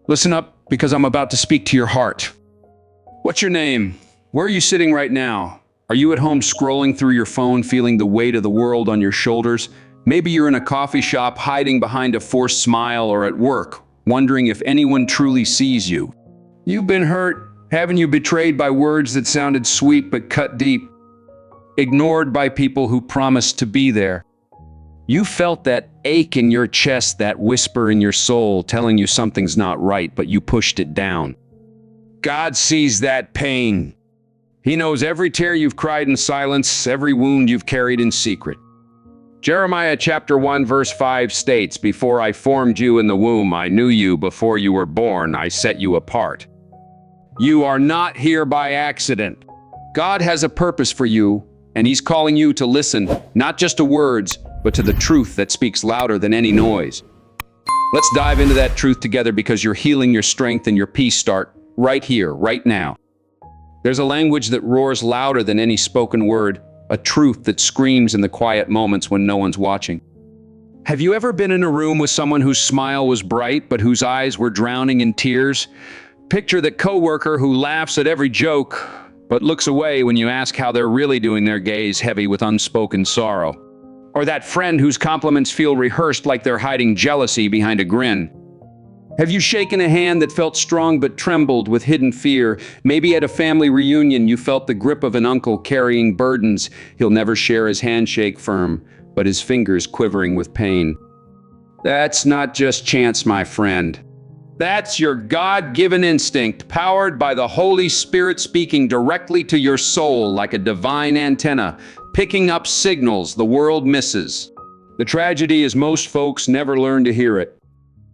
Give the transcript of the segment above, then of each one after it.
Listen up, because I'm about to speak to your heart. What's your name? Where are you sitting right now? Are you at home scrolling through your phone, feeling the weight of the world on your shoulders? Maybe you're in a coffee shop, hiding behind a forced smile, or at work, wondering if anyone truly sees you. You've been hurt. Haven't you? Betrayed by words that sounded sweet but cut deep? Ignored by people who promised to be there? You felt that ache in your chest, that whisper in your soul telling you something's not right, but you pushed it down. God sees that pain. He knows every tear you've cried in silence, every wound you've carried in secret. Jeremiah chapter 1 verse 5 states, "Before I formed you in the womb, I knew you. Before you were born, I set you apart." You are not here by accident. God has a purpose for you, and He's calling you to listen, not just to words, but to the truth that speaks louder than any noise. Let's dive into that truth together, because your healing, your strength, and your peace start right here, right now. There's a language that roars louder than any spoken word, a truth that screams in the quiet moments when no one's watching. Have you ever been in a room with someone whose smile was bright, but whose eyes were drowning in tears? Picture the coworker who laughs at every joke, but looks away when you ask how they're really doing, their gaze heavy with unspoken sorrow. Or that friend whose compliments feel rehearsed, like they're hiding jealousy behind a grin. Have you shaken a hand that felt strong but trembled with hidden fear? Maybe at a family reunion you felt the grip of an uncle carrying burdens. He'll never share, his handshake firm, but his fingers quivering with pain. That's not just chance, my friend. That's your God-given instinct, powered by the Holy Spirit, speaking directly to your soul like a divine antenna, picking up signals the world misses. The tragedy is most folks never learn to hear it.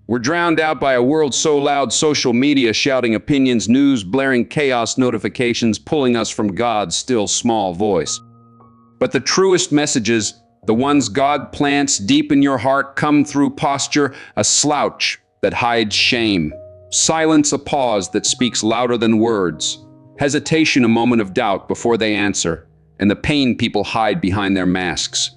We're drowned out by a world so loud, social media shouting opinions, news blaring chaos, notifications pulling us from God's still small voice. But the truest messages, the ones God plants deep in your heart, come through posture, a slouch that hides shame, silence, a pause that speaks louder than words, hesitation, a moment of doubt before they answer, and the pain people hide behind their masks.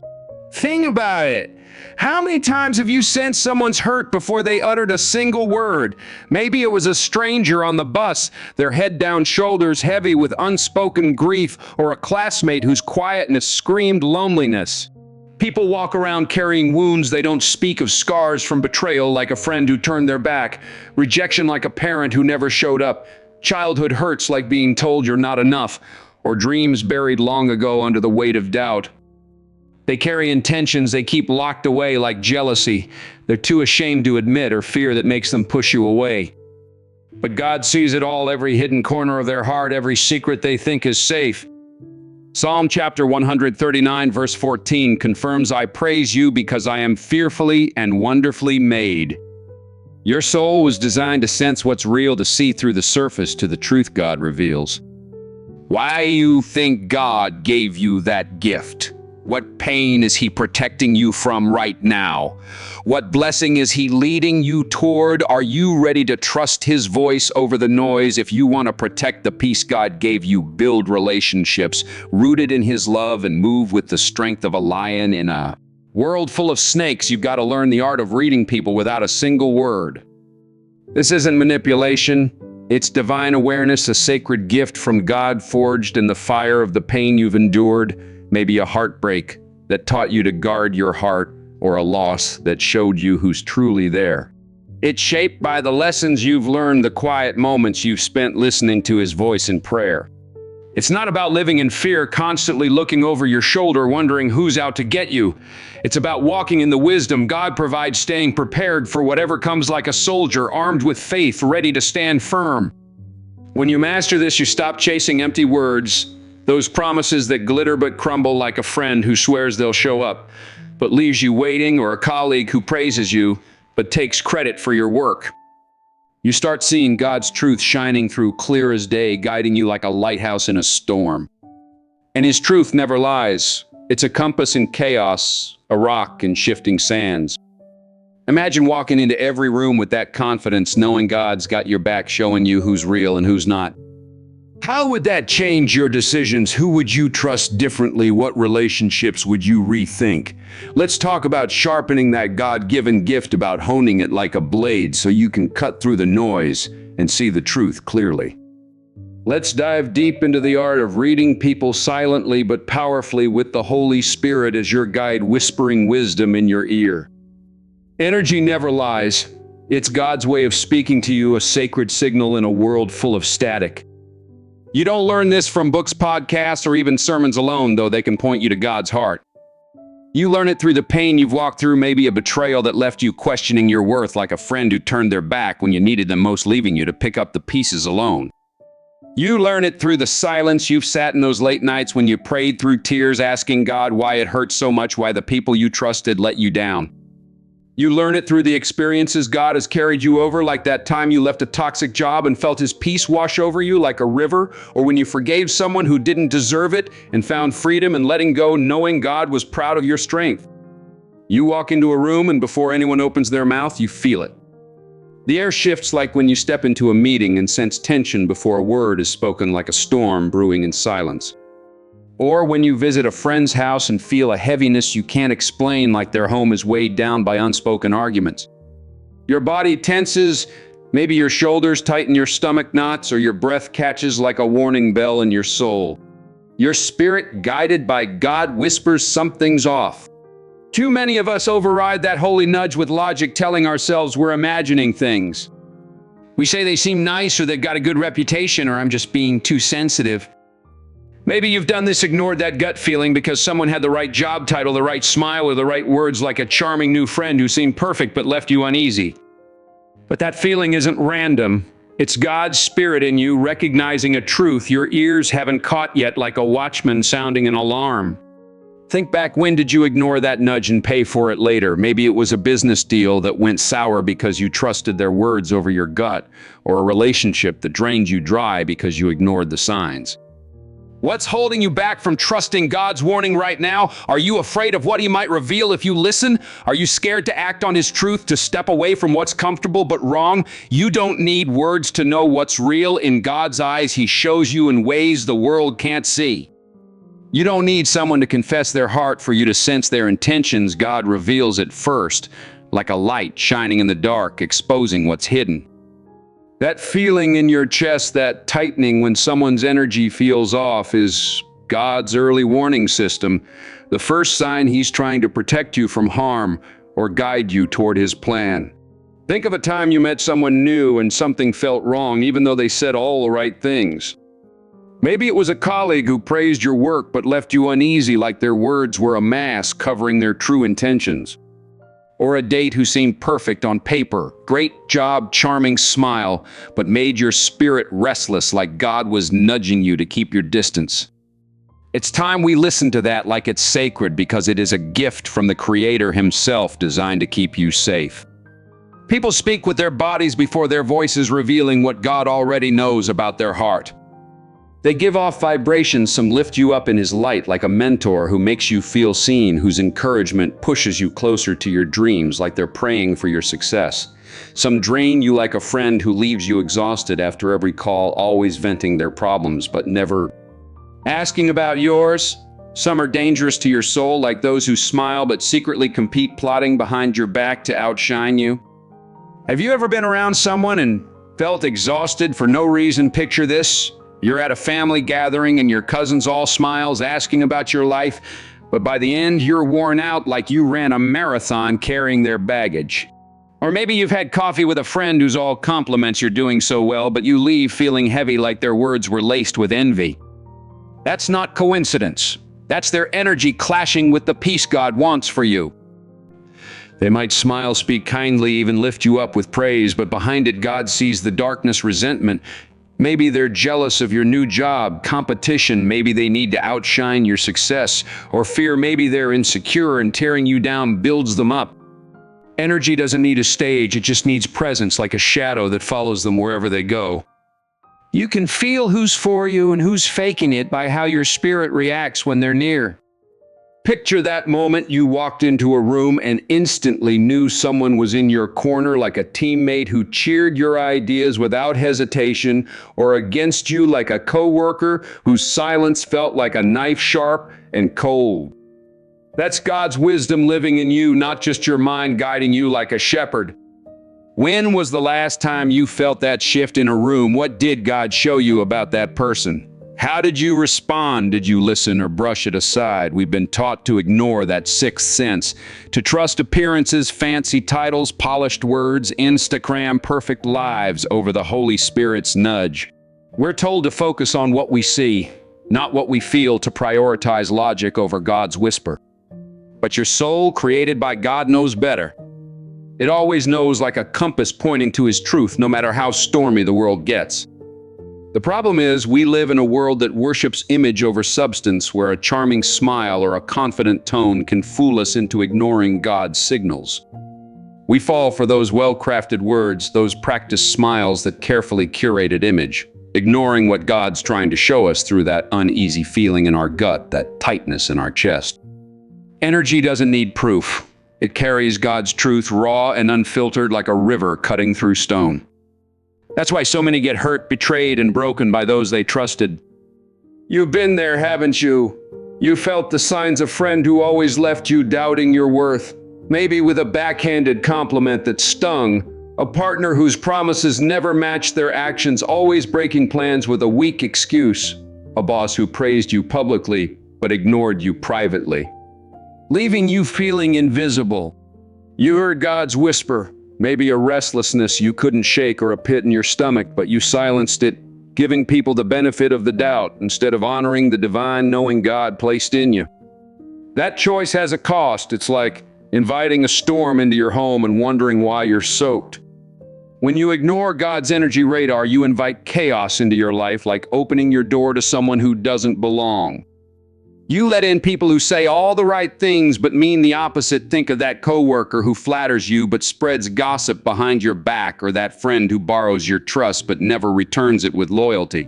Think about it. How many times have you sensed someone's hurt before they uttered a single word? Maybe it was a stranger on the bus, their head down, shoulders heavy with unspoken grief, or a classmate whose quietness screamed loneliness. People walk around carrying wounds they don't speak of, scars from betrayal like a friend who turned their back, rejection like a parent who never showed up, childhood hurts like being told you're not enough, or dreams buried long ago under the weight of doubt. They carry intentions they keep locked away like jealousy they're too ashamed to admit, or fear that makes them push you away. But God sees it all, every hidden corner of their heart, every secret they think is safe. Psalm chapter 139 verse 14 confirms, "I praise you because I am fearfully and wonderfully made." Your soul was designed to sense what's real, to see through the surface to the truth God reveals. Why you think God gave you that gift? What pain is He protecting you from right now? What blessing is He leading you toward? Are you ready to trust His voice over the noise? If you want to protect the peace God gave you, build relationships rooted in His love, and move with the strength of a lion in a world full of snakes, you've got to learn the art of reading people without a single word. This isn't manipulation. It's divine awareness, a sacred gift from God, forged in the fire of the pain you've endured. Maybe a heartbreak that taught you to guard your heart, or a loss that showed you who's truly there. It's shaped by the lessons you've learned, the quiet moments you've spent listening to His voice in prayer. It's not about living in fear, constantly looking over your shoulder, wondering who's out to get you. It's about walking in the wisdom God provides, staying prepared for whatever comes, like a soldier armed with faith, ready to stand firm. When you master this, you stop chasing empty words, those promises that glitter but crumble, like a friend who swears they'll show up, but leaves you waiting, or a colleague who praises you, but takes credit for your work. You start seeing God's truth shining through clear as day, guiding you like a lighthouse in a storm. And His truth never lies. It's a compass in chaos, a rock in shifting sands. Imagine walking into every room with that confidence, knowing God's got your back, showing you who's real and who's not. How would that change your decisions? Who would you trust differently? What relationships would you rethink? Let's talk about sharpening that God-given gift, about honing it like a blade so you can cut through the noise and see the truth clearly. Let's dive deep into the art of reading people silently but powerfully, with the Holy Spirit as your guide, whispering wisdom in your ear. Energy never lies. It's God's way of speaking to you, a sacred signal in a world full of static. You don't learn this from books, podcasts, or even sermons alone, though they can point you to God's heart. You learn it through the pain you've walked through, maybe a betrayal that left you questioning your worth, like a friend who turned their back when you needed them most, leaving you to pick up the pieces alone. You learn it through the silence you've sat in those late nights when you prayed through tears, asking God why it hurt so much, why the people you trusted let you down. You learn it through the experiences God has carried you over, like that time you left a toxic job and felt His peace wash over you like a river, or when you forgave someone who didn't deserve it and found freedom in letting go, knowing God was proud of your strength. You walk into a room and before anyone opens their mouth, you feel it. The air shifts, like when you step into a meeting and sense tension before a word is spoken, like a storm brewing in silence. Or when you visit a friend's house and feel a heaviness you can't explain, like their home is weighed down by unspoken arguments. Your body tenses, maybe your shoulders tighten, your stomach knots, or your breath catches like a warning bell in your soul. Your spirit, guided by God, whispers something's off. Too many of us override that holy nudge with logic, telling ourselves we're imagining things. We say they seem nice, or they've got a good reputation, or I'm just being too sensitive. Maybe you've done this, ignored that gut feeling because someone had the right job title, the right smile, or the right words, like a charming new friend who seemed perfect but left you uneasy. But that feeling isn't random. It's God's Spirit in you recognizing a truth your ears haven't caught yet, like a watchman sounding an alarm. Think back, when did you ignore that nudge and pay for it later? Maybe it was a business deal that went sour because you trusted their words over your gut, or a relationship that drained you dry because you ignored the signs. What's holding you back from trusting God's warning right now? Are you afraid of what He might reveal if you listen? Are you scared to act on His truth, to step away from what's comfortable but wrong? You don't need words to know what's real. In God's eyes, He shows you in ways the world can't see. You don't need someone to confess their heart for you to sense their intentions. God reveals it first, like a light shining in the dark, exposing what's hidden. That feeling in your chest, that tightening when someone's energy feels off, is God's early warning system, the first sign He's trying to protect you from harm or guide you toward His plan. Think of a time you met someone new and something felt wrong, even though they said all the right things. Maybe it was a colleague who praised your work but left you uneasy, like their words were a mask covering their true intentions. Or a date who seemed perfect on paper, great job, charming smile, but made your spirit restless, like God was nudging you to keep your distance. It's time we listen to that like it's sacred, because it is a gift from the Creator Himself, designed to keep you safe. People speak with their bodies before their voices, revealing what God already knows about their heart. They give off vibrations, some lift you up in His light, like a mentor who makes you feel seen, whose encouragement pushes you closer to your dreams, like they're praying for your success. Some drain you, like a friend who leaves you exhausted after every call, always venting their problems but never asking about yours. Some are dangerous to your soul, like those who smile but secretly compete, plotting behind your back to outshine you. Have you ever been around someone and felt exhausted for no reason? Picture this. You're at a family gathering and your cousin's all smiles, asking about your life, but by the end you're worn out, like you ran a marathon carrying their baggage. Or maybe you've had coffee with a friend who's all compliments you're doing so well, but you leave feeling heavy, like their words were laced with envy. That's not coincidence. That's their energy clashing with the peace God wants for you. They might smile, speak kindly, even lift you up with praise, but behind it God sees the darkness, resentment. Maybe they're jealous of your new job, competition, maybe they need to outshine your success, or fear, maybe they're insecure and tearing you down builds them up. Energy doesn't need a stage, it just needs presence, like a shadow that follows them wherever they go. You can feel who's for you and who's faking it by how your spirit reacts when they're near. Picture that moment you walked into a room and instantly knew someone was in your corner, like a teammate who cheered your ideas without hesitation, or against you like a coworker whose silence felt like a knife, sharp and cold. That's God's wisdom living in you, not just your mind guiding you like a shepherd. When was the last time you felt that shift in a room? What did God show you about that person? How did you respond? Did you listen or brush it aside? We've been taught to ignore that sixth sense, to trust appearances, fancy titles, polished words, Instagram perfect lives over the Holy Spirit's nudge. We're told to focus on what we see, not what we feel, to prioritize logic over God's whisper. But your soul, created by God, knows better. It always knows, like a compass pointing to His truth, no matter how stormy the world gets. The problem is, we live in a world that worships image over substance, where a charming smile or a confident tone can fool us into ignoring God's signals. We fall for those well-crafted words, those practiced smiles, that carefully curated image, ignoring what God's trying to show us through that uneasy feeling in our gut, that tightness in our chest. Energy doesn't need proof. It carries God's truth raw and unfiltered, like a river cutting through stone. That's why so many get hurt, betrayed, and broken by those they trusted. You've been there, haven't you? You felt the signs of a friend who always left you doubting your worth, maybe with a backhanded compliment that stung, a partner whose promises never matched their actions, always breaking plans with a weak excuse, a boss who praised you publicly but ignored you privately, leaving you feeling invisible. You heard God's whisper. Maybe a restlessness you couldn't shake or a pit in your stomach, but you silenced it, giving people the benefit of the doubt instead of honoring the divine knowing God placed in you. That choice has a cost. It's like inviting a storm into your home and wondering why you're soaked. When you ignore God's energy radar, you invite chaos into your life, like opening your door to someone who doesn't belong. You let in people who say all the right things but mean the opposite. Think of that coworker who flatters you but spreads gossip behind your back, or that friend who borrows your trust but never returns it with loyalty.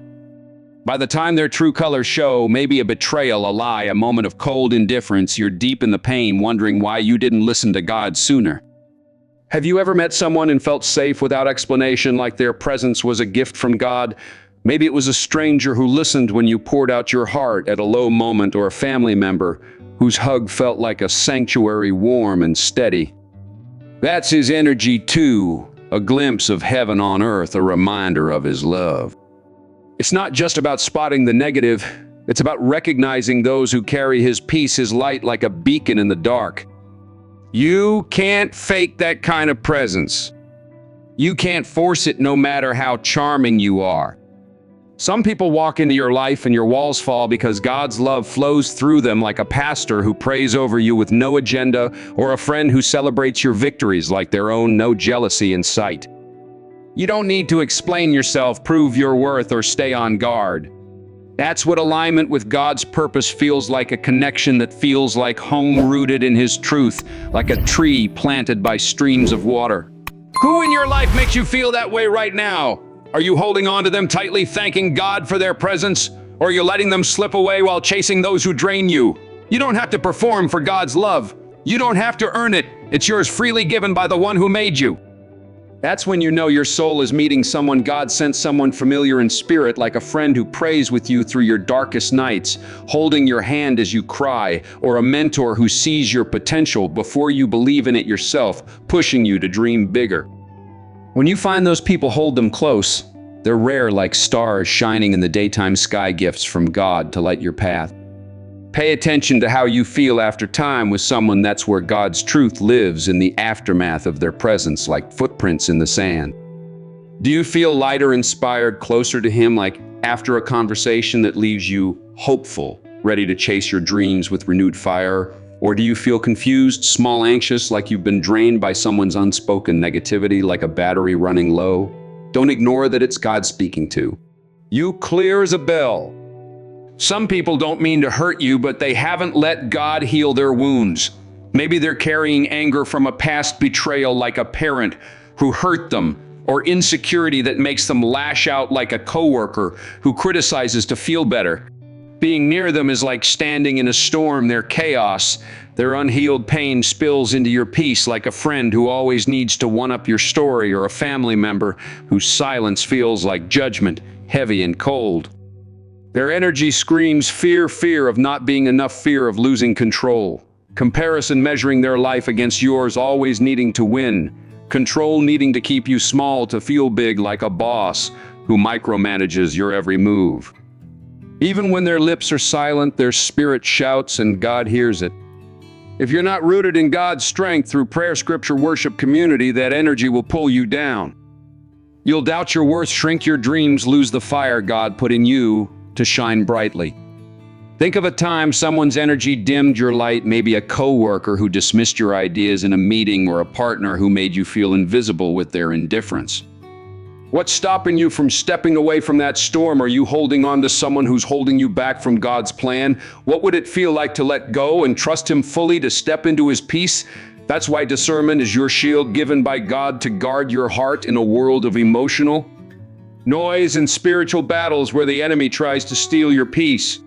By the time their true colors show, maybe a betrayal, a lie, a moment of cold indifference, you're deep in the pain, wondering why you didn't listen to God sooner. Have you ever met someone and felt safe without explanation, like their presence was a gift from God? Maybe it was a stranger who listened when you poured out your heart at a low moment, or a family member whose hug felt like a sanctuary, warm and steady. That's His energy too, a glimpse of heaven on earth, a reminder of His love. It's not just about spotting the negative, it's about recognizing those who carry His peace, His light, like a beacon in the dark. You can't fake that kind of presence. You can't force it, no matter how charming you are. Some people walk into your life and your walls fall because God's love flows through them, like a pastor who prays over you with no agenda, or a friend who celebrates your victories like their own, no jealousy in sight. You don't need to explain yourself, prove your worth, or stay on guard. That's what alignment with God's purpose feels like, a connection that feels like home, rooted in His truth, like a tree planted by streams of water. Who in your life makes you feel that way right now? Are you holding on to them tightly, thanking God for their presence? Or are you letting them slip away while chasing those who drain you? You don't have to perform for God's love. You don't have to earn it. It's yours, freely given by the one who made you. That's when you know your soul is meeting someone God sent, someone familiar in spirit, like a friend who prays with you through your darkest nights, holding your hand as you cry, or a mentor who sees your potential before you believe in it yourself, pushing you to dream bigger. When you find those people, hold them close. They're rare, like stars shining in the daytime sky, gifts from God to light your path. Pay attention to how you feel after time with someone. That's where God's truth lives, in the aftermath of their presence, like footprints in the sand. Do you feel lighter, inspired, closer to Him, like after a conversation that leaves you hopeful, ready to chase your dreams with renewed fire? Or do you feel confused, small, anxious, like you've been drained by someone's unspoken negativity, like a battery running low? Don't ignore that it's God speaking to you, clear as a bell. Some people don't mean to hurt you, but they haven't let God heal their wounds. Maybe they're carrying anger from a past betrayal, like a parent who hurt them, or insecurity that makes them lash out, like a coworker who criticizes to feel better. Being near them is like standing in a storm. Their chaos, their unhealed pain spills into your peace like a friend who always needs to one-up your story, or a family member whose silence feels like judgment, heavy and cold. Their energy screams fear, fear of not being enough, fear of losing control. Comparison, measuring their life against yours, always needing to win. Control, needing to keep you small to feel big, like a boss who micromanages your every move. Even when their lips are silent, their spirit shouts and God hears it. If you're not rooted in God's strength through prayer, scripture, worship, community, that energy will pull you down. You'll doubt your worth, shrink your dreams, lose the fire God put in you to shine brightly. Think of a time someone's energy dimmed your light, maybe a coworker who dismissed your ideas in a meeting, or a partner who made you feel invisible with their indifference. What's stopping you from stepping away from that storm? Are you holding on to someone who's holding you back from God's plan? What would it feel like to let go and trust Him fully, to step into His peace? That's why discernment is your shield given by God to guard your heart in a world of emotional noise and spiritual battles where the enemy tries to steal your peace.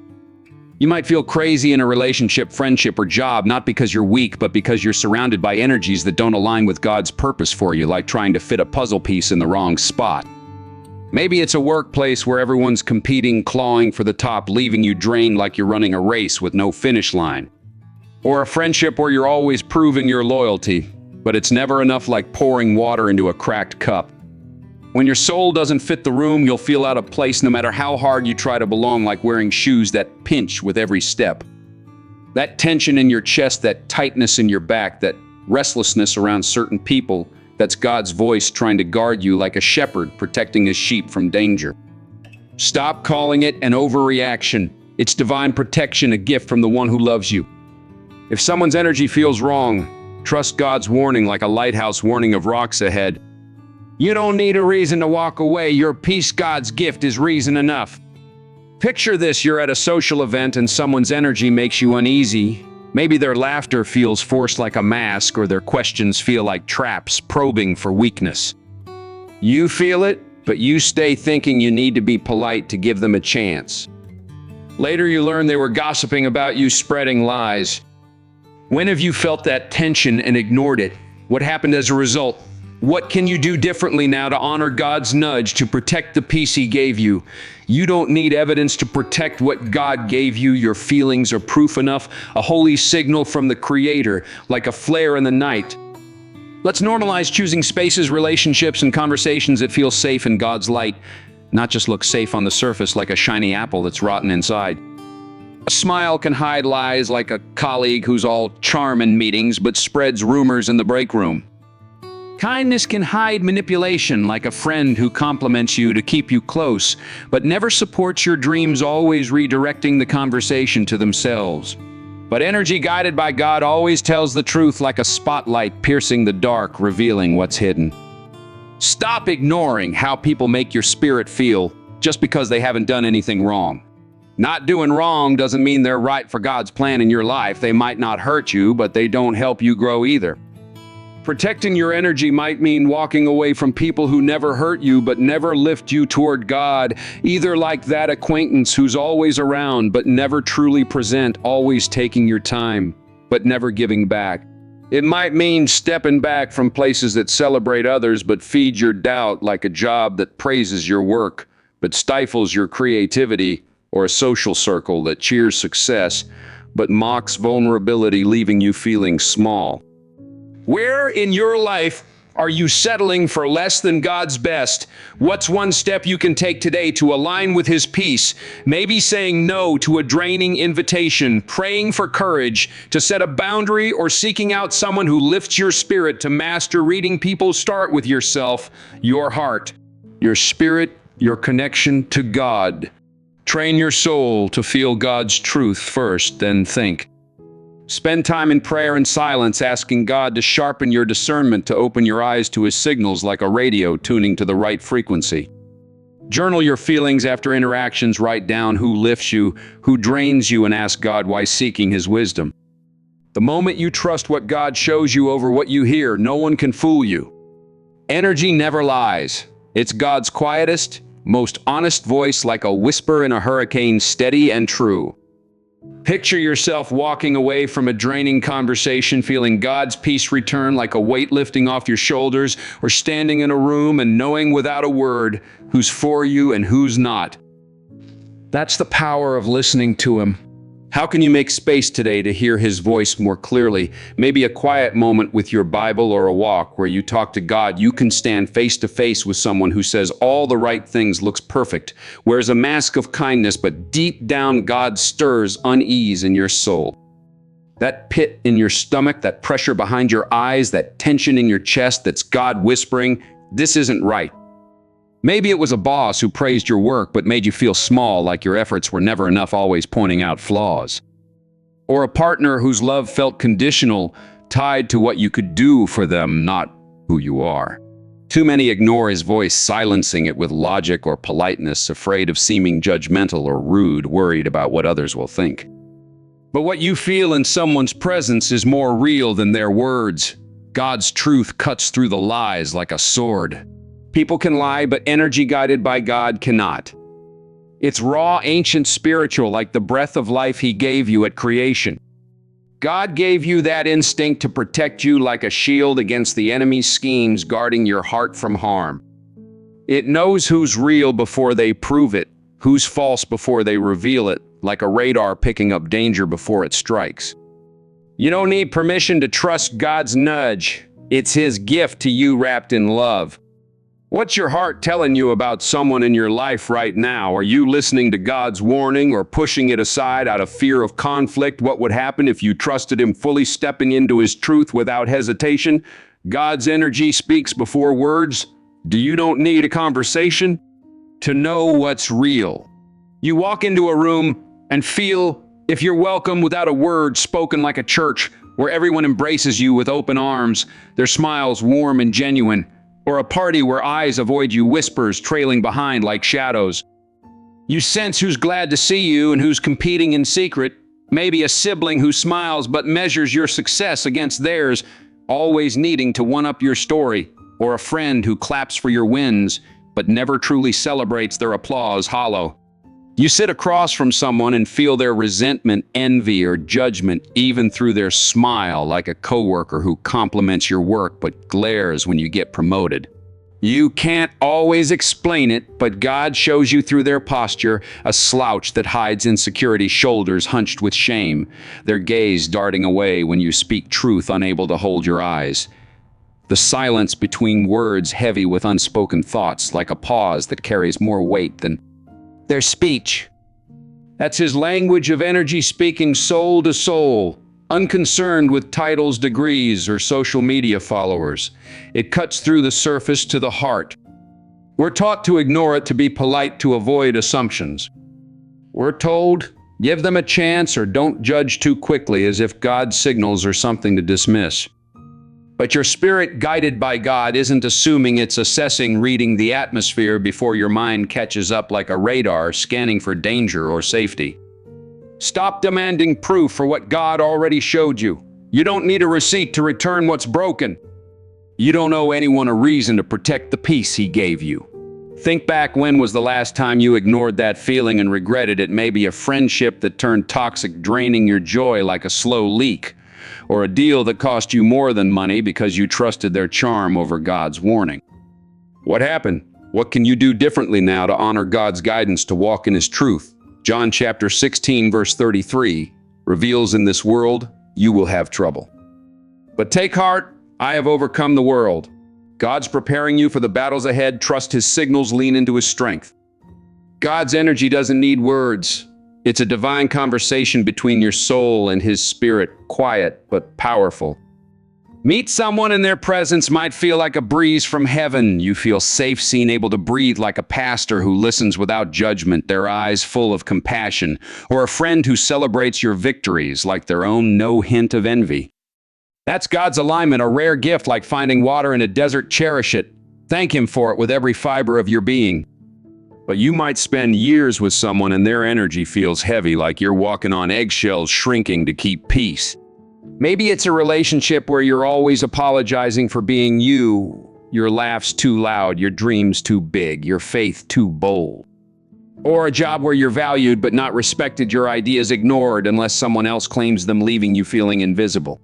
You might feel crazy in a relationship, friendship, or job, not because you're weak, but because you're surrounded by energies that don't align with God's purpose for you, like trying to fit a puzzle piece in the wrong spot. Maybe it's a workplace where everyone's competing, clawing for the top, leaving you drained like you're running a race with no finish line. Or a friendship where you're always proving your loyalty, but it's never enough, like pouring water into a cracked cup. When your soul doesn't fit the room, you'll feel out of place no matter how hard you try to belong, like wearing shoes that pinch with every step. That tension in your chest, that tightness in your back, that restlessness around certain people, that's God's voice trying to guard you like a shepherd protecting his sheep from danger. Stop calling it an overreaction. It's divine protection, a gift from the one who loves you. If someone's energy feels wrong, trust God's warning like a lighthouse warning of rocks ahead. You don't need a reason to walk away. Your peace, God's gift, is reason enough. Picture this: you're at a social event and someone's energy makes you uneasy. Maybe their laughter feels forced like a mask, or their questions feel like traps probing for weakness. You feel it, but you stay thinking you need to be polite to give them a chance. Later you learn they were gossiping about you, spreading lies. When have you felt that tension and ignored it? What happened as a result? What can you do differently now to honor God's nudge, to protect the peace He gave you? You don't need evidence to protect what God gave you. Your feelings are proof enough, a holy signal from the Creator, like a flare in the night. Let's normalize choosing spaces, relationships, and conversations that feel safe in God's light, not just look safe on the surface like a shiny apple that's rotten inside. A smile can hide lies, like a colleague who's all charm in meetings but spreads rumors in the break room. Kindness can hide manipulation, like a friend who compliments you to keep you close, but never supports your dreams, always redirecting the conversation to themselves. But energy guided by God always tells the truth, like a spotlight piercing the dark, revealing what's hidden. Stop ignoring how people make your spirit feel just because they haven't done anything wrong. Not doing wrong doesn't mean they're right for God's plan in your life. They might not hurt you, but they don't help you grow either. Protecting your energy might mean walking away from people who never hurt you but never lift you toward God, either like that acquaintance who's always around but never truly present, always taking your time but never giving back. It might mean stepping back from places that celebrate others but feed your doubt, like a job that praises your work but stifles your creativity, or a social circle that cheers success but mocks vulnerability, leaving you feeling small. Where in your life are you settling for less than God's best? What's one step you can take today to align with His peace? Maybe saying no to a draining invitation, praying for courage to set a boundary, or seeking out someone who lifts your spirit to master reading people. Start with yourself, your heart, your spirit, your connection to God. Train your soul to feel God's truth first, then think. Spend time in prayer and silence, asking God to sharpen your discernment, to open your eyes to His signals like a radio tuning to the right frequency. Journal your feelings after interactions. Write down who lifts you, who drains you, and ask God why, seeking His wisdom. The moment you trust what God shows you over what you hear, no one can fool you. Energy never lies. It's God's quietest, most honest voice like a whisper in a hurricane, steady and true. Picture yourself walking away from a draining conversation, feeling God's peace return like a weight lifting off your shoulders, or standing in a room and knowing without a word who's for you and who's not. That's the power of listening to Him. How can you make space today to hear His voice more clearly? Maybe a quiet moment with your Bible or a walk where you talk to God. You can stand face to face with someone who says all the right things, looks perfect, wears a mask of kindness, but deep down God stirs unease in your soul. That pit in your stomach, that pressure behind your eyes, that tension in your chest, that's God whispering, "This isn't right." Maybe it was a boss who praised your work but made you feel small, like your efforts were never enough, always pointing out flaws. Or a partner whose love felt conditional, tied to what you could do for them, not who you are. Too many ignore His voice, silencing it with logic or politeness, afraid of seeming judgmental or rude, worried about what others will think. But what you feel in someone's presence is more real than their words. God's truth cuts through the lies like a sword. People can lie, but energy guided by God cannot. It's raw, ancient, spiritual, like the breath of life He gave you at creation. God gave you that instinct to protect you like a shield against the enemy's schemes, guarding your heart from harm. It knows who's real before they prove it, who's false before they reveal it, like a radar picking up danger before it strikes. You don't need permission to trust God's nudge. It's His gift to you wrapped in love. What's your heart telling you about someone in your life right now? Are you listening to God's warning or pushing it aside out of fear of conflict? What would happen if you trusted Him fully, stepping into His truth without hesitation? God's energy speaks before words. You don't need a conversation to know what's real. You walk into a room and feel if you're welcome without a word spoken, like a church where everyone embraces you with open arms, their smiles warm and genuine. Or a party where eyes avoid you, whispers trailing behind like shadows. You sense who's glad to see you and who's competing in secret. Maybe a sibling who smiles but measures your success against theirs, always needing to one-up your story. Or a friend who claps for your wins but never truly celebrates their applause, hollow. You sit across from someone and feel their resentment, envy, or judgment even through their smile, like a coworker who compliments your work but glares when you get promoted. You can't always explain it, but God shows you through their posture, a slouch that hides insecurity, shoulders hunched with shame, their gaze darting away when you speak truth, unable to hold your eyes. The silence between words heavy with unspoken thoughts, like a pause that carries more weight than their speech. That's His language of energy, speaking soul to soul, unconcerned with titles, degrees, or social media followers. It cuts through the surface to the heart. We're taught to ignore it, to be polite, to avoid assumptions. We're told, give them a chance or don't judge too quickly, as if God's signals are something to dismiss. But your spirit, guided by God, isn't assuming, it's assessing, reading the atmosphere before your mind catches up like a radar, scanning for danger or safety. Stop demanding proof for what God already showed you. You don't need a receipt to return what's broken. You don't owe anyone a reason to protect the peace He gave you. Think back, when was the last time you ignored that feeling and regretted it? Maybe a friendship that turned toxic, draining your joy like a slow leak. Or a deal that cost you more than money because you trusted their charm over God's warning. What happened? What can you do differently now to honor God's guidance, to walk in His truth? John chapter 16, verse 33 reveals, in this world you will have trouble. But take heart, I have overcome the world. God's preparing you for the battles ahead. Trust His signals, lean into His strength. God's energy doesn't need words. It's a divine conversation between your soul and His spirit, quiet but powerful. Meet someone and their presence might feel like a breeze from heaven. You feel safe, seen, able to breathe, like a pastor who listens without judgment, their eyes full of compassion. Or a friend who celebrates your victories, like their own, no hint of envy. That's God's alignment, a rare gift, like finding water in a desert. Cherish it. Thank Him for it with every fiber of your being. But you might spend years with someone and their energy feels heavy, like you're walking on eggshells, shrinking to keep peace. Maybe it's a relationship where you're always apologizing for being you, your laughs too loud, your dreams too big, your faith too bold. Or a job where you're valued but not respected, your ideas ignored unless someone else claims them, leaving you feeling invisible.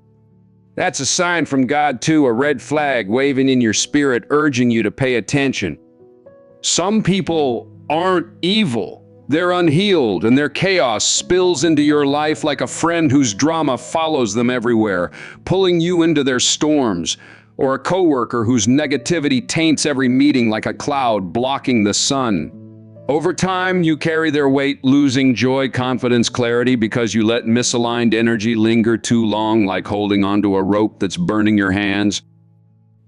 That's a sign from God too, a red flag waving in your spirit, urging you to pay attention. Some people aren't evil. They're unhealed, and their chaos spills into your life like a friend whose drama follows them everywhere, pulling you into their storms, or a coworker whose negativity taints every meeting like a cloud blocking the sun. Over time, you carry their weight, losing joy, confidence, clarity because you let misaligned energy linger too long, like holding onto a rope that's burning your hands.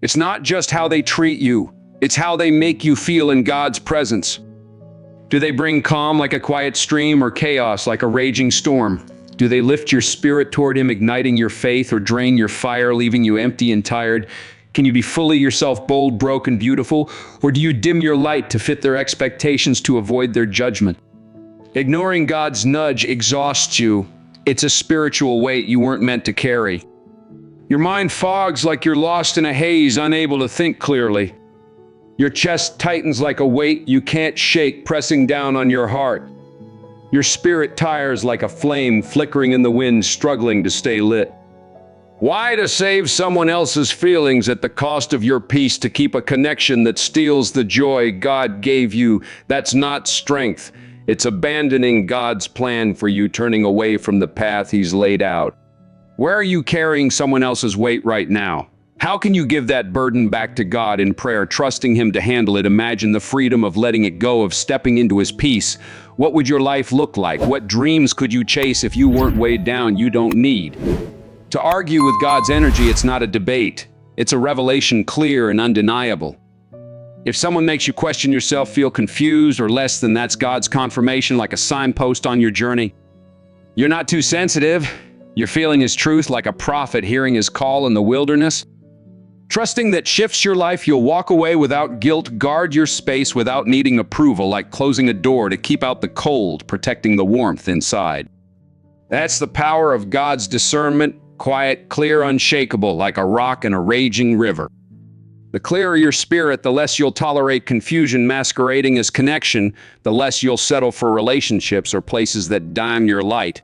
It's not just how they treat you, it's how they make you feel in God's presence. Do they bring calm like a quiet stream or chaos like a raging storm? Do they lift your spirit toward Him, igniting your faith, or drain your fire, leaving you empty and tired? Can you be fully yourself, bold, broken, beautiful? Or do you dim your light to fit their expectations, to avoid their judgment? Ignoring God's nudge exhausts you. It's a spiritual weight you weren't meant to carry. Your mind fogs like you're lost in a haze, unable to think clearly. Your chest tightens like a weight you can't shake, pressing down on your heart. Your spirit tires like a flame flickering in the wind, struggling to stay lit. Why to save someone else's feelings at the cost of your peace, to keep a connection that steals the joy God gave you? That's not strength. It's abandoning God's plan for you, turning away from the path He's laid out. Where are you carrying someone else's weight right now? How can you give that burden back to God in prayer, trusting Him to handle it? Imagine the freedom of letting it go, of stepping into His peace. What would your life look like? What dreams could you chase if you weren't weighed down? You don't need to argue with God's energy. It's not a debate. It's a revelation, clear and undeniable. If someone makes you question yourself, feel confused or less than, that's God's confirmation, like a signpost on your journey. You're not too sensitive. You're feeling His truth like a prophet hearing His call in the wilderness. Trusting that shifts your life, you'll walk away without guilt, guard your space without needing approval, like closing a door to keep out the cold, protecting the warmth inside. That's the power of God's discernment, quiet, clear, unshakable, like a rock in a raging river. The clearer your spirit, the less you'll tolerate confusion masquerading as connection, the less you'll settle for relationships or places that dim your light.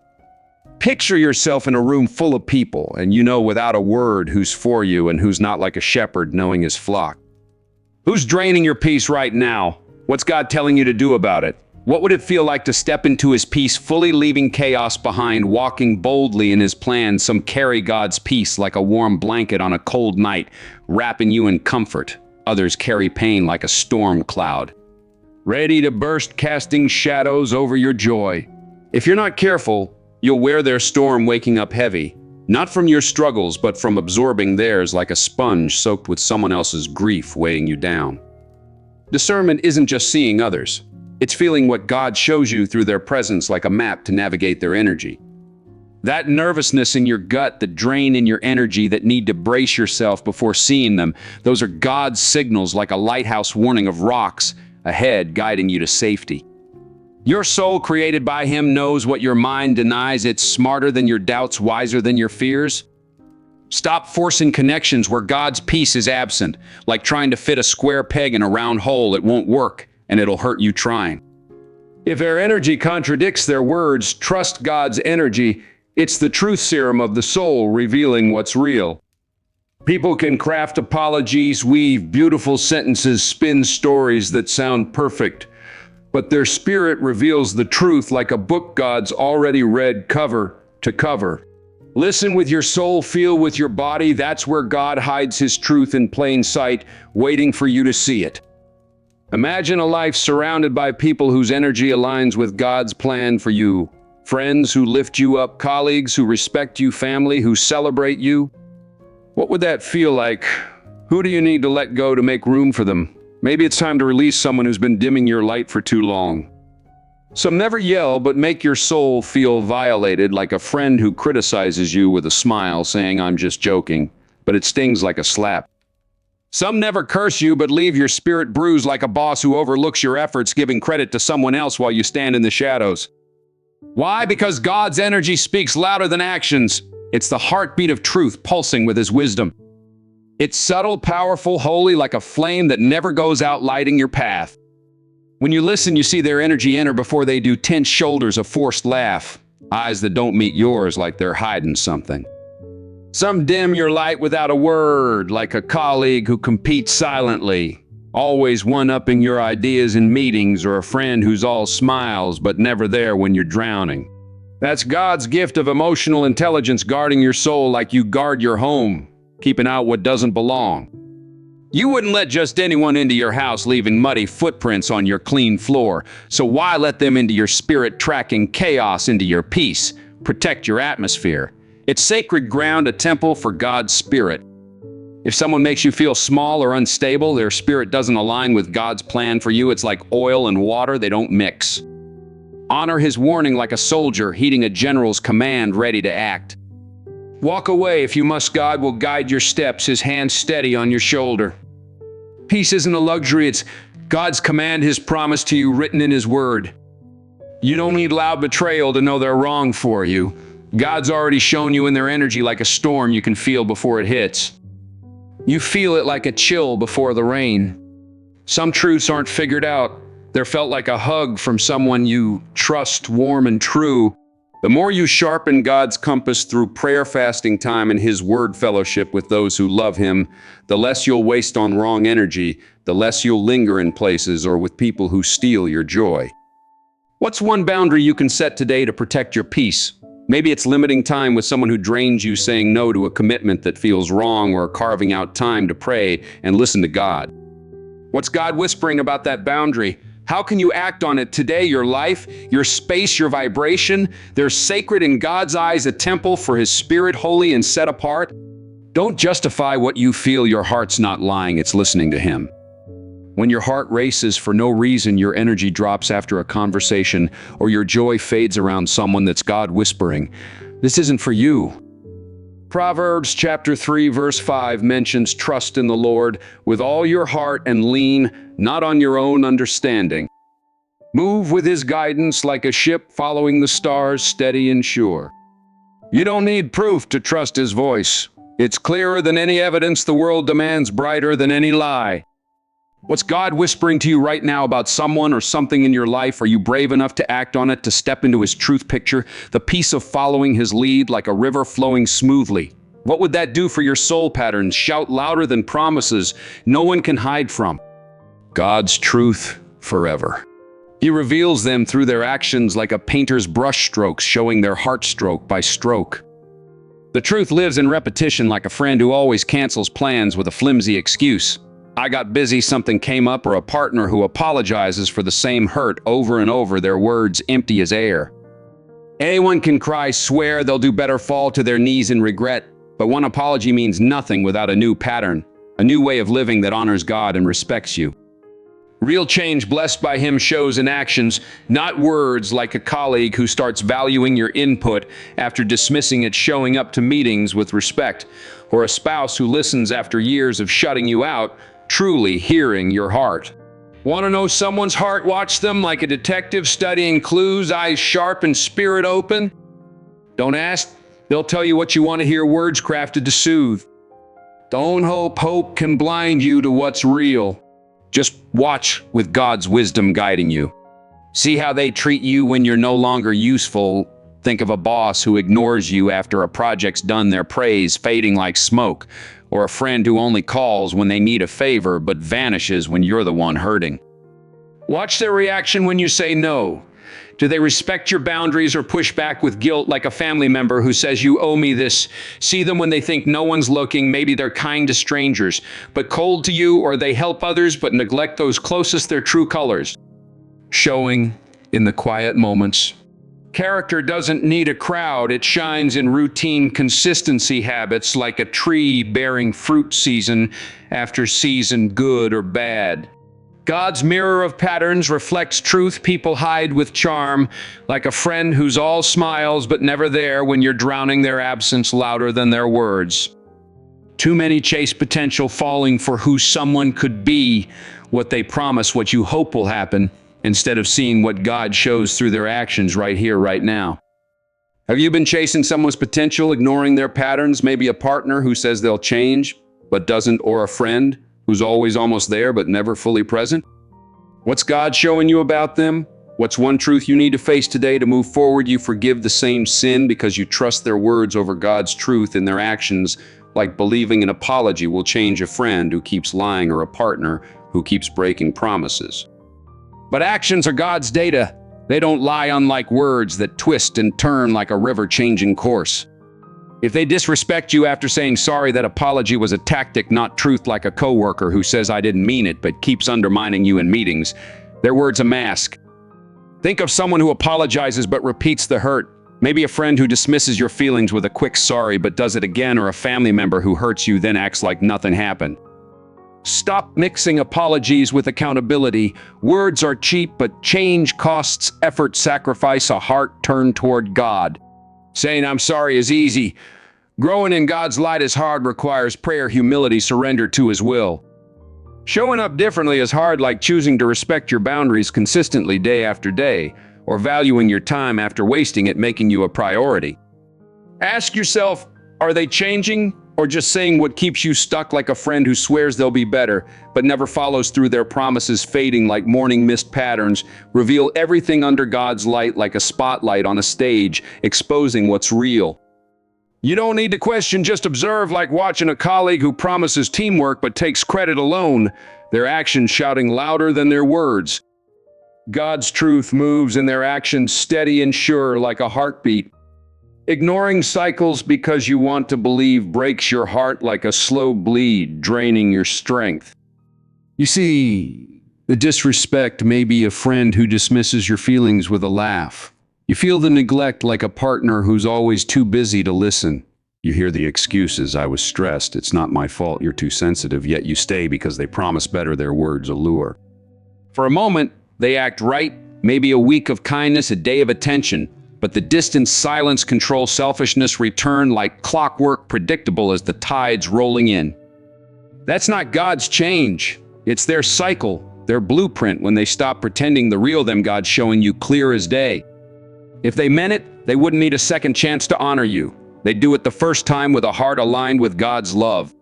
Picture yourself in a room full of people, and you know without a word who's for you and who's not, like a shepherd knowing his flock. Who's draining your peace right now? What's God telling you to do about it? What would it feel like to step into His peace, fully leaving chaos behind, walking boldly in His plan? Some carry God's peace like a warm blanket on a cold night, wrapping you in comfort. Others carry pain like a storm cloud, ready to burst, casting shadows over your joy. If you're not careful, you'll wear their storm, waking up heavy, not from your struggles, but from absorbing theirs, like a sponge soaked with someone else's grief weighing you down. Discernment isn't just seeing others. It's feeling what God shows you through their presence, like a map to navigate their energy. That nervousness in your gut, the drain in your energy, that need to brace yourself before seeing them, those are God's signals, like a lighthouse warning of rocks ahead, guiding you to safety. Your soul, created by Him, knows what your mind denies. It's smarter than your doubts, wiser than your fears. Stop forcing connections where God's peace is absent, like trying to fit a square peg in a round hole. It won't work, and it'll hurt you trying. If their energy contradicts their words, trust God's energy. It's the truth serum of the soul, revealing what's real. People can craft apologies, weave beautiful sentences, spin stories that sound perfect, but their spirit reveals the truth like a book God's already read cover to cover. Listen with your soul, feel with your body. That's where God hides His truth in plain sight, waiting for you to see it. Imagine a life surrounded by people whose energy aligns with God's plan for you. Friends who lift you up, colleagues who respect you, family who celebrate you. What would that feel like? Who do you need to let go to make room for them? Maybe it's time to release someone who's been dimming your light for too long. Some never yell, but make your soul feel violated, like a friend who criticizes you with a smile, saying, "I'm just joking," but it stings like a slap. Some never curse you, but leave your spirit bruised, like a boss who overlooks your efforts, giving credit to someone else while you stand in the shadows. Why? Because God's energy speaks louder than actions. It's the heartbeat of truth, pulsing with His wisdom. It's subtle, powerful, holy, like a flame that never goes out, lighting your path. When you listen, you see their energy enter before they do. Tense shoulders, a forced laugh, eyes that don't meet yours like they're hiding something. Some dim your light without a word, like a colleague who competes silently, always one-upping your ideas in meetings, or a friend who's all smiles but never there when you're drowning. That's God's gift of emotional intelligence, guarding your soul like you guard your home, keeping out what doesn't belong. You wouldn't let just anyone into your house, leaving muddy footprints on your clean floor. So why let them into your spirit, tracking chaos into your peace? Protect your atmosphere. It's sacred ground, a temple for God's spirit. If someone makes you feel small or unstable, their spirit doesn't align with God's plan for you. It's like oil and water, they don't mix. Honor his warning like a soldier heeding a general's command, ready to act. Walk away if you must. God will guide your steps, his hand steady on your shoulder. Peace isn't a luxury, it's God's command, his promise to you, written in his word. You don't need loud betrayal to know they're wrong for you. God's already shown you in their energy, like a storm you can feel before it hits. You feel it like a chill before the rain. Some truths aren't figured out. They're felt like a hug from someone you trust, warm and true. The more you sharpen God's compass through prayer, fasting time, and his word fellowship with those who love him, the less you'll waste on wrong energy, the less you'll linger in places or with people who steal your joy. What's one boundary you can set today to protect your peace? Maybe it's limiting time with someone who drains you, saying no to a commitment that feels wrong, or carving out time to pray and listen to God. What's God whispering about that boundary? How can you act on it today? Your life, your space, your vibration, they're sacred in God's eyes, a temple for his spirit, holy and set apart. Don't justify what you feel. Your heart's not lying, it's listening to him. When your heart races for no reason, your energy drops after a conversation, or your joy fades around someone, that's God whispering, this isn't for you. Proverbs chapter 3 verse 5 mentions trust in the Lord with all your heart and lean not on your own understanding. Move with his guidance like a ship following the stars, steady and sure. You don't need proof to trust his voice. It's clearer than any evidence the world demands, brighter than any lie. What's God whispering to you right now about someone or something in your life? Are you brave enough to act on it, to step into his truth picture? The peace of following his lead like a river flowing smoothly. What would that do for your soul patterns? Shout louder than promises no one can hide from. God's truth forever. He reveals them through their actions like a painter's brush strokes, showing their heart stroke by stroke. The truth lives in repetition, like a friend who always cancels plans with a flimsy excuse. I got busy, something came up, or a partner who apologizes for the same hurt over and over, their words empty as air. Anyone can cry, swear, they'll do better, fall to their knees in regret, but one apology means nothing without a new pattern, a new way of living that honors God and respects you. Real change blessed by him shows in actions, not words, like a colleague who starts valuing your input after dismissing it, showing up to meetings with respect, or a spouse who listens after years of shutting you out, truly hearing your heart. Want to know someone's heart? Watch them like a detective studying clues, eyes sharp and spirit open. Don't ask, they'll tell you what you want to hear, words crafted to soothe. Don't hope, hope can blind you to what's real. Just watch with God's wisdom guiding you. See how they treat you when you're no longer useful. Think of a boss who ignores you after a project's done, their praise fading like smoke, or a friend who only calls when they need a favor but vanishes when you're the one hurting. Watch their reaction when you say no. Do they respect your boundaries or push back with guilt, like a family member who says, you owe me this? See them when they think no one's looking. Maybe they're kind to strangers, but cold to you, or they help others but neglect those closest, their true colors. Showing in the quiet moments. Character doesn't need a crowd. It shines in routine consistency habits, like a tree bearing fruit season after season, good or bad. God's mirror of patterns reflects truth people hide with charm, like a friend who's all smiles but never there when you're drowning, their absence louder than their words. Too many chase potential, falling for who someone could be, what they promise, what you hope will happen, instead of seeing what God shows through their actions right here, right now. Have you been chasing someone's potential, ignoring their patterns? Maybe a partner who says they'll change, but doesn't, or a friend who's always almost there but never fully present? What's God showing you about them? What's one truth you need to face today to move forward? You forgive the same sin because you trust their words over God's truth in their actions, like believing an apology will change a friend who keeps lying or a partner who keeps breaking promises. But actions are God's data. They don't lie, unlike words that twist and turn like a river changing course. If they disrespect you after saying sorry, that apology was a tactic, not truth, like a coworker who says I didn't mean it but keeps undermining you in meetings. Their word's a mask. Think of someone who apologizes but repeats the hurt. Maybe a friend who dismisses your feelings with a quick sorry but does it again, or a family member who hurts you then acts like nothing happened. Stop mixing apologies with accountability. Words are cheap, but change costs effort, sacrifice, a heart turned toward God. Saying I'm sorry is easy. Growing in God's light is hard, requires prayer, humility, surrender to His will. Showing up differently is hard, like choosing to respect your boundaries consistently day after day, or valuing your time after wasting it, making you a priority. Ask yourself, are they changing, or just saying what keeps you stuck, like a friend who swears they'll be better, but never follows through their promises, fading like morning mist patterns? Reveal everything under God's light like a spotlight on a stage, exposing what's real. You don't need to question, just observe, like watching a colleague who promises teamwork but takes credit alone, their actions shouting louder than their words. God's truth moves in their actions, steady and sure like a heartbeat. Ignoring cycles because you want to believe breaks your heart like a slow bleed, draining your strength. You see, the disrespect may be a friend who dismisses your feelings with a laugh. You feel the neglect like a partner who's always too busy to listen. You hear the excuses, I was stressed, it's not my fault, you're too sensitive, yet you stay because they promise better, their words allure. For a moment, they act right, maybe a week of kindness, a day of attention. But the distance, silence, control, selfishness return like clockwork, predictable as the tides rolling in. That's not God's change. It's their cycle, their blueprint. When they stop pretending, the real them God's showing you clear as day. If they meant it, they wouldn't need a second chance to honor you. They'd do it the first time with a heart aligned with God's love.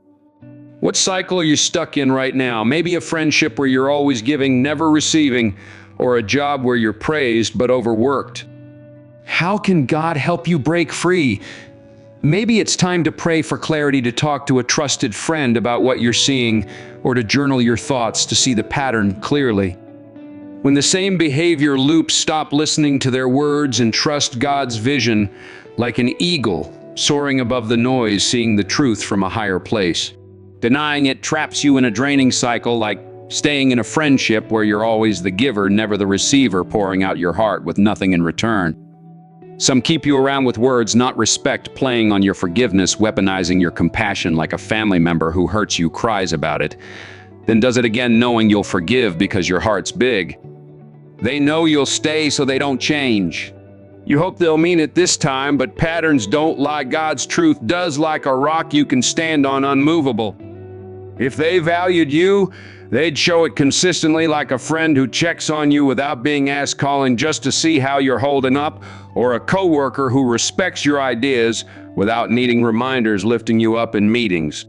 What cycle are you stuck in right now? Maybe a friendship where you're always giving, never receiving, or a job where you're praised but overworked. How can God help you break free? Maybe it's time to pray for clarity, to talk to a trusted friend about what you're seeing, or to journal your thoughts to see the pattern clearly. When the same behavior loops, stop listening to their words and trust God's vision, like an eagle soaring above the noise, seeing the truth from a higher place. Denying it traps you in a draining cycle, like staying in a friendship where you're always the giver, never the receiver, pouring out your heart with nothing in return. Some keep you around with words, not respect, playing on your forgiveness, weaponizing your compassion, like a family member who hurts you cries about it, then does it again knowing you'll forgive because your heart's big. They know you'll stay so they don't change. You hope they'll mean it this time, but patterns don't lie. God's truth does, like a rock you can stand on, unmovable. If they valued you, they'd show it consistently, like a friend who checks on you without being asked, calling just to see how you're holding up, or a coworker who respects your ideas without needing reminders, lifting you up in meetings.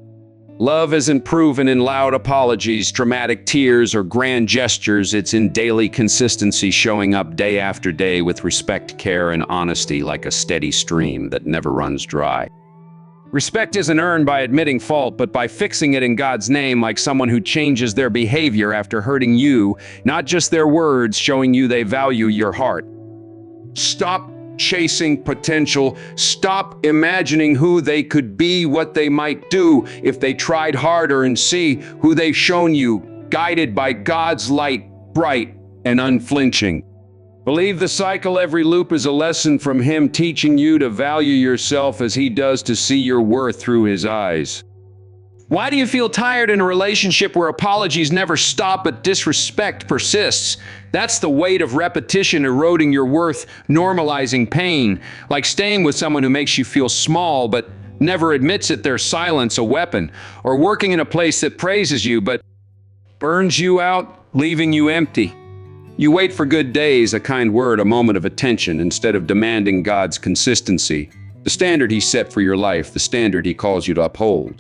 Love isn't proven in loud apologies, dramatic tears, or grand gestures. It's in daily consistency, showing up day after day with respect, care, and honesty, like a steady stream that never runs dry. Respect isn't earned by admitting fault, but by fixing it in God's name, like someone who changes their behavior after hurting you, not just their words, showing you they value your heart. Stop chasing potential. Stop imagining who they could be, what they might do if they tried harder, and see who they've shown you, guided by God's light, bright and unflinching. Believe the cycle, every loop is a lesson from Him, teaching you to value yourself as He does, to see your worth through His eyes. Why do you feel tired in a relationship where apologies never stop but disrespect persists? That's the weight of repetition eroding your worth, normalizing pain, like staying with someone who makes you feel small but never admits it, their silence a weapon, or working in a place that praises you but burns you out, leaving you empty. You wait for good days, a kind word, a moment of attention, instead of demanding God's consistency, the standard He set for your life, the standard He calls you to uphold.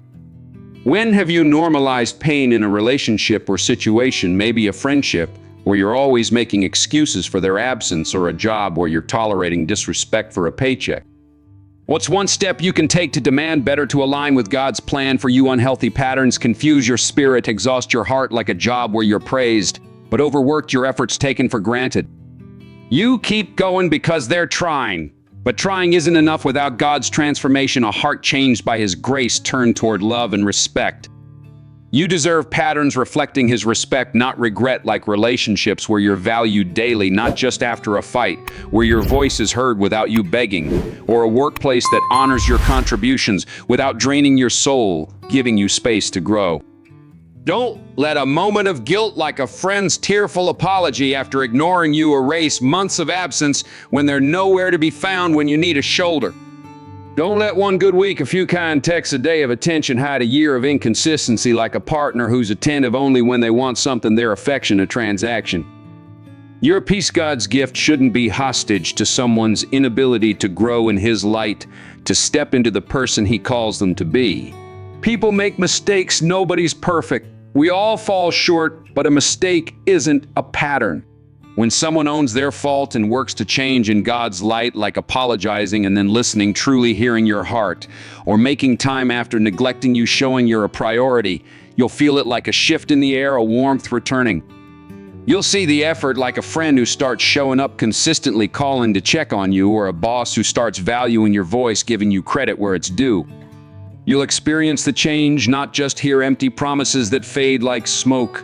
When have you normalized pain in a relationship or situation, maybe a friendship, where you're always making excuses for their absence, or a job where you're tolerating disrespect for a paycheck? What's one step you can take to demand better, to align with God's plan for you? Unhealthy patterns confuse your spirit, exhaust your heart like a job where you're praised, but overworked, your efforts taken for granted. You keep going because they're trying. But trying isn't enough without God's transformation, a heart changed by His grace turned toward love and respect. You deserve patterns reflecting His respect, not regret, like relationships where you're valued daily, not just after a fight, where your voice is heard without you begging, or a workplace that honors your contributions without draining your soul, giving you space to grow. Don't let a moment of guilt, like a friend's tearful apology after ignoring you, erase months of absence when they're nowhere to be found when you need a shoulder. Don't let one good week, a few kind texts a day of attention hide a year of inconsistency, like a partner who's attentive only when they want something, their affection a transaction. Your peace, God's gift, shouldn't be hostage to someone's inability to grow in His light, to step into the person He calls them to be. People make mistakes, nobody's perfect. We all fall short, but a mistake isn't a pattern. When someone owns their fault and works to change in God's light, like apologizing and then listening, truly hearing your heart, or making time after neglecting you, showing you're a priority, you'll feel it like a shift in the air, a warmth returning. You'll see the effort, like a friend who starts showing up consistently, calling to check on you, or a boss who starts valuing your voice, giving you credit where it's due. You'll experience the change, not just hear empty promises that fade like smoke,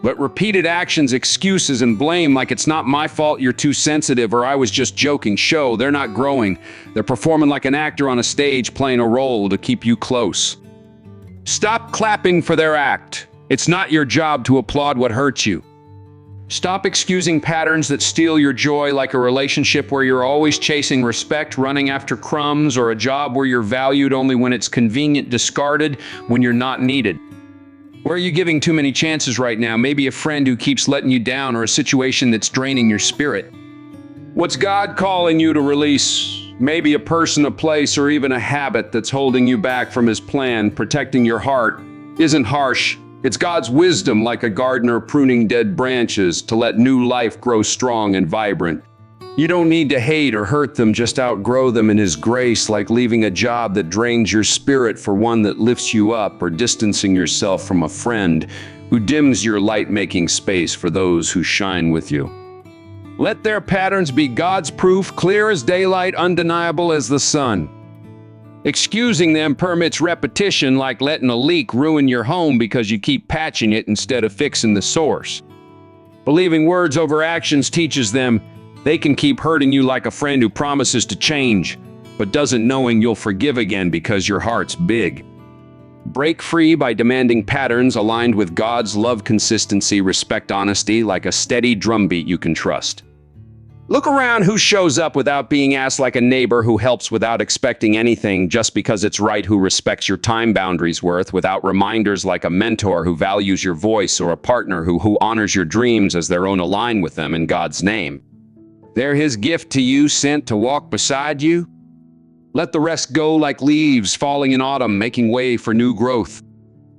but repeated actions, excuses, and blame, like it's not my fault, you're too sensitive, or I was just joking. Show they're not growing. They're performing like an actor on a stage, playing a role to keep you close. Stop clapping for their act. It's not your job to applaud what hurts you. Stop excusing patterns that steal your joy, like a relationship where you're always chasing respect, running after crumbs, or a job where you're valued only when it's convenient, discarded when you're not needed. Where are you giving too many chances right now? Maybe a friend who keeps letting you down, or a situation that's draining your spirit. What's God calling you to release? Maybe a person, a place, or even a habit that's holding you back from His plan. Protecting your heart isn't harsh. It's God's wisdom, like a gardener pruning dead branches to let new life grow strong and vibrant. You don't need to hate or hurt them, just outgrow them in His grace, like leaving a job that drains your spirit for one that lifts you up, or distancing yourself from a friend who dims your light, making space for those who shine with you. Let their patterns be God's proof, clear as daylight, undeniable as the sun. Excusing them permits repetition, like letting a leak ruin your home because you keep patching it instead of fixing the source. Believing words over actions teaches them they can keep hurting you, like a friend who promises to change, but doesn't, knowing you'll forgive again because your heart's big. Break free by demanding patterns aligned with God's love, consistency, respect, honesty, like a steady drumbeat you can trust. Look around who shows up without being asked, like a neighbor who helps without expecting anything just because it's right, who respects your time boundaries without reminders, like a mentor who values your voice, or a partner who honors your dreams as their own, align with them in God's name. They're His gift to you, sent to walk beside you. Let the rest go, like leaves falling in autumn, making way for new growth.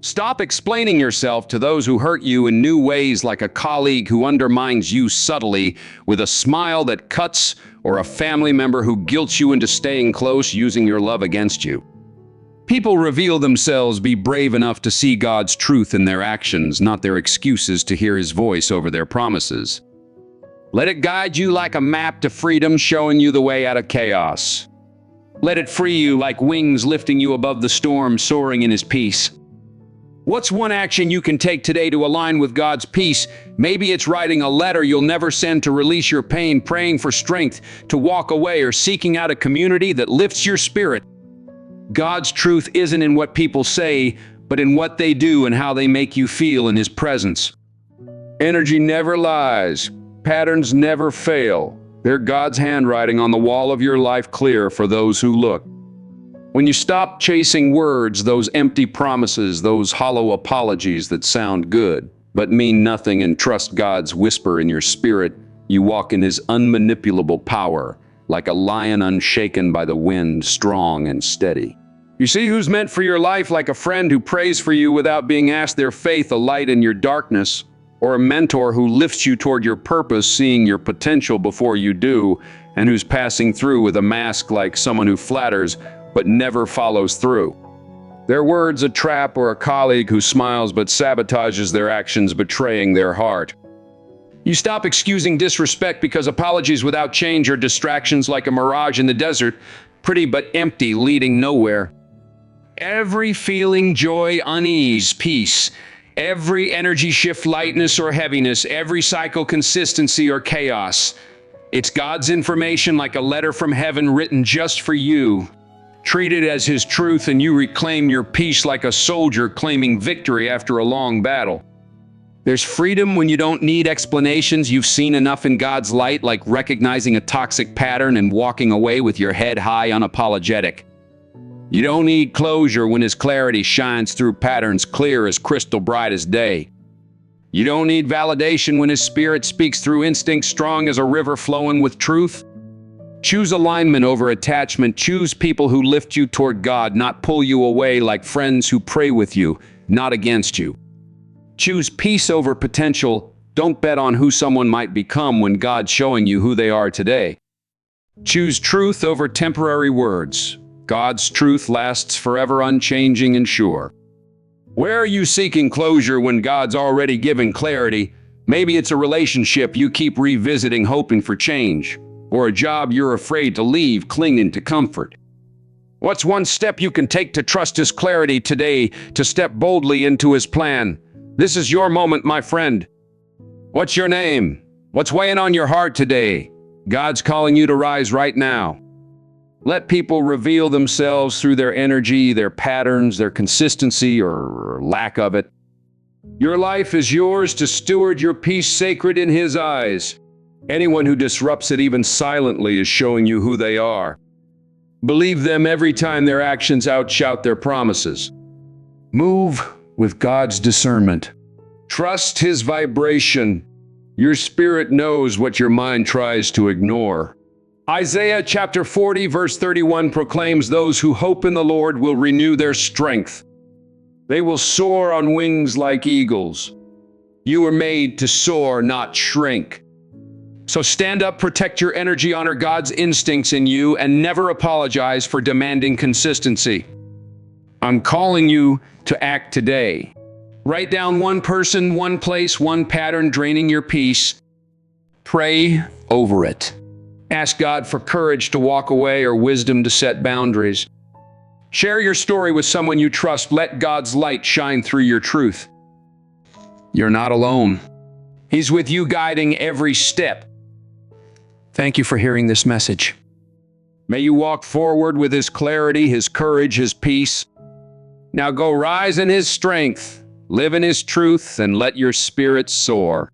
Stop explaining yourself to those who hurt you in new ways, like a colleague who undermines you subtly with a smile that cuts, or a family member who guilts you into staying close, using your love against you. People reveal themselves. Be brave enough to see God's truth in their actions, not their excuses, to hear His voice over their promises. Let it guide you like a map to freedom, showing you the way out of chaos. Let it free you like wings, lifting you above the storm, soaring in His peace. What's one action you can take today to align with God's peace? Maybe it's writing a letter you'll never send to release your pain, praying for strength to walk away, or seeking out a community that lifts your spirit. God's truth isn't in what people say, but in what they do and how they make you feel in His presence. Energy never lies. Patterns never fail. They're God's handwriting on the wall of your life, clear for those who look. When you stop chasing words, those empty promises, those hollow apologies that sound good but mean nothing, and trust God's whisper in your spirit, you walk in His unmanipulable power, like a lion unshaken by the wind, strong and steady. You see who's meant for your life, like a friend who prays for you without being asked, their faith a light in your darkness, or a mentor who lifts you toward your purpose, seeing your potential before you do, and who's passing through with a mask, like someone who flatters but never follows through. Their words a trap, or a colleague who smiles but sabotages their actions, betraying their heart. You stop excusing disrespect because apologies without change are distractions like a mirage in the desert, pretty but empty, leading nowhere. Every feeling, joy, unease, peace. Every energy shift, lightness or heaviness. Every cycle, consistency or chaos. It's God's information, like a letter from heaven written just for you. Treat it as His truth and you reclaim your peace like a soldier claiming victory after a long battle. There's freedom when you don't need explanations. You've seen enough in God's light, like recognizing a toxic pattern and walking away with your head high, unapologetic. You don't need closure when His clarity shines through patterns clear as crystal bright as day. You don't need validation when His Spirit speaks through instinct strong as a river flowing with truth. Choose alignment over attachment. Choose people who lift you toward God, not pull you away, like friends who pray with you, not against you. Choose peace over potential. Don't bet on who someone might become when God's showing you who they are today. Choose truth over temporary words. God's truth lasts forever, unchanging and sure. Where are you seeking closure when God's already given clarity? Maybe it's a relationship you keep revisiting, hoping for change, or a job you're afraid to leave, clinging to comfort. What's one step you can take to trust His clarity today, to step boldly into His plan? This is your moment, my friend. What's your name? What's weighing on your heart today? God's calling you to rise right now. Let people reveal themselves through their energy, their patterns, their consistency or lack of it. Your life is yours to steward, your peace sacred in His eyes. Anyone who disrupts it, even silently, is showing you who they are. Believe them every time their actions outshout their promises. Move with God's discernment. Trust His vibration. Your spirit knows what your mind tries to ignore. Isaiah chapter 40 verse 31 proclaims, "Those who hope in the Lord will renew their strength. They will soar on wings like eagles." You were made to soar, not shrink. So stand up, protect your energy, honor God's instincts in you, and never apologize for demanding consistency. I'm calling you to act today. Write down one person, one place, one pattern draining your peace. Pray over it. Ask God for courage to walk away or wisdom to set boundaries. Share your story with someone you trust. Let God's light shine through your truth. You're not alone. He's with you, guiding every step. Thank you for hearing this message. May you walk forward with His clarity, His courage, His peace. Now go rise in His strength, live in His truth, and let your spirit soar.